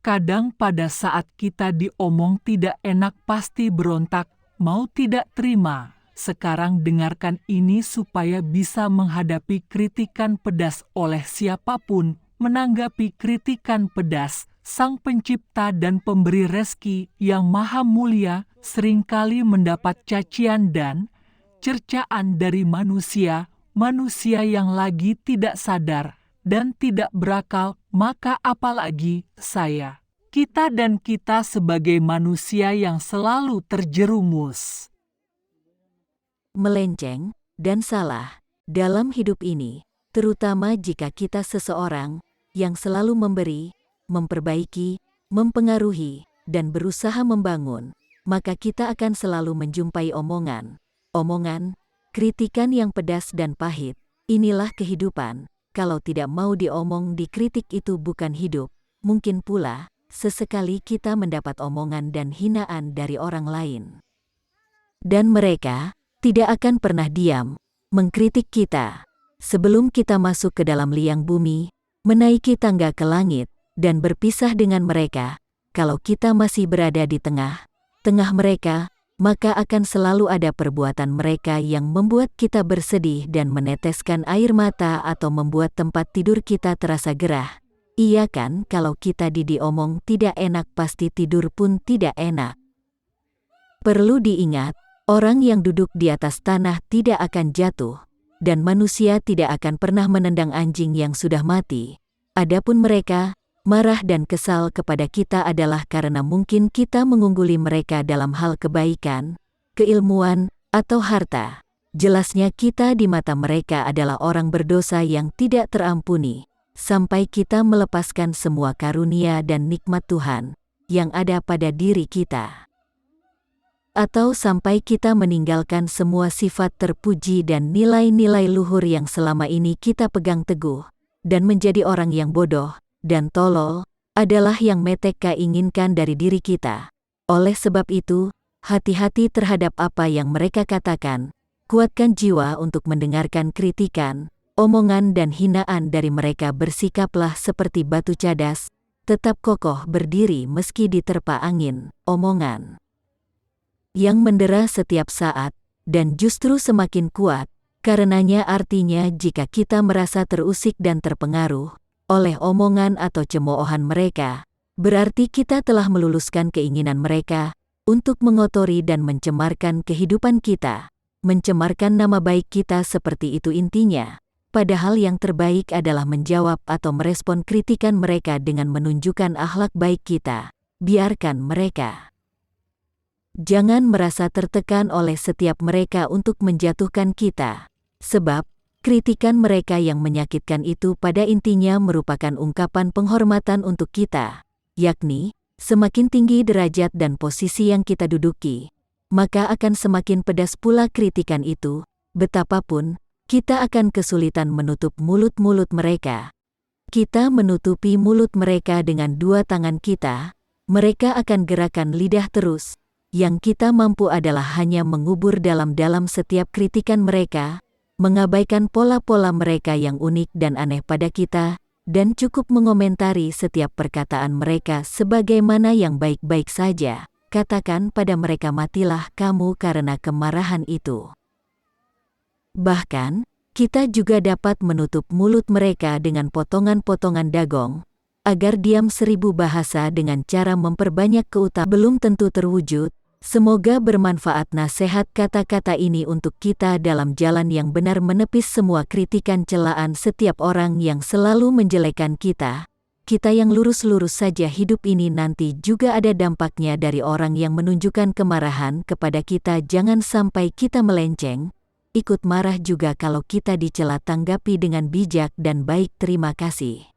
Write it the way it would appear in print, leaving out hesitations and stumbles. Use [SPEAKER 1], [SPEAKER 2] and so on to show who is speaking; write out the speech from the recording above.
[SPEAKER 1] Kadang pada saat kita diomong tidak enak pasti berontak, mau tidak terima. Sekarang dengarkan ini supaya bisa menghadapi kritikan pedas oleh siapapun. Menanggapi kritikan pedas, Sang Pencipta dan Pemberi rezeki yang Maha Mulia seringkali mendapat cacian dan cercaan dari manusia yang lagi tidak sadar dan tidak berakal, maka apalagi kita dan kita sebagai manusia yang selalu terjerumus.
[SPEAKER 2] Melenceng dan salah dalam hidup ini, terutama jika kita seseorang yang selalu memberi, memperbaiki, mempengaruhi, dan berusaha membangun, maka kita akan selalu menjumpai omongan, kritikan yang pedas dan pahit. Inilah kehidupan. Kalau tidak mau diomong, dikritik, itu bukan hidup. Mungkin pula, sesekali kita mendapat omongan dan hinaan dari orang lain. Dan mereka tidak akan pernah diam mengkritik kita. Sebelum kita masuk ke dalam liang bumi, menaiki tangga ke langit, dan berpisah dengan mereka, kalau kita masih berada di tengah mereka, maka akan selalu ada perbuatan mereka yang membuat kita bersedih dan meneteskan air mata atau membuat tempat tidur kita terasa gerah. Iya kan, kalau kita diomong tidak enak pasti tidur pun tidak enak. Perlu diingat, orang yang duduk di atas tanah tidak akan jatuh, dan manusia tidak akan pernah menendang anjing yang sudah mati. Adapun mereka marah dan kesal kepada kita adalah karena mungkin kita mengungguli mereka dalam hal kebaikan, keilmuan, atau harta. Jelasnya kita di mata mereka adalah orang berdosa yang tidak terampuni, sampai kita melepaskan semua karunia dan nikmat Tuhan yang ada pada diri kita. Atau sampai kita meninggalkan semua sifat terpuji dan nilai-nilai luhur yang selama ini kita pegang teguh, dan menjadi orang yang bodoh dan tolol, adalah yang mereka inginkan dari diri kita. Oleh sebab itu, hati-hati terhadap apa yang mereka katakan. Kuatkan jiwa untuk mendengarkan kritikan, omongan dan hinaan dari mereka. Bersikaplah seperti batu cadas, tetap kokoh berdiri meski diterpa angin, omongan yang mendera setiap saat, dan justru semakin kuat. Karenanya artinya jika kita merasa terusik dan terpengaruh oleh omongan atau cemoohan mereka, berarti kita telah meluluskan keinginan mereka untuk mengotori dan mencemarkan kehidupan kita, mencemarkan nama baik kita. Seperti itu intinya. Padahal yang terbaik adalah menjawab atau merespon kritikan mereka dengan menunjukkan akhlak baik kita. Biarkan mereka. Jangan merasa tertekan oleh setiap mereka untuk menjatuhkan kita, sebab kritikan mereka yang menyakitkan itu pada intinya merupakan ungkapan penghormatan untuk kita, yakni, semakin tinggi derajat dan posisi yang kita duduki, maka akan semakin pedas pula kritikan itu. Betapapun, kita akan kesulitan menutup mulut-mulut mereka. Kita menutupi mulut mereka dengan dua tangan kita, mereka akan gerakan lidah terus. Yang kita mampu adalah hanya mengubur dalam-dalam setiap kritikan mereka, mengabaikan pola-pola mereka yang unik dan aneh pada kita, dan cukup mengomentari setiap perkataan mereka sebagaimana yang baik-baik saja. Katakan pada mereka, matilah kamu karena kemarahan itu. Bahkan, kita juga dapat menutup mulut mereka dengan potongan-potongan dagong, agar diam 1000 bahasa dengan cara memperbanyak keutamaan belum tentu terwujud. Semoga bermanfaat nasihat kata-kata ini untuk kita dalam jalan yang benar, menepis semua kritikan celaan setiap orang yang selalu menjelekan kita. Kita yang lurus-lurus saja hidup ini nanti juga ada dampaknya dari orang yang menunjukkan kemarahan kepada kita. Jangan sampai kita melenceng, ikut marah juga kalau kita dicela. Tanggapi dengan bijak dan baik. Terima kasih.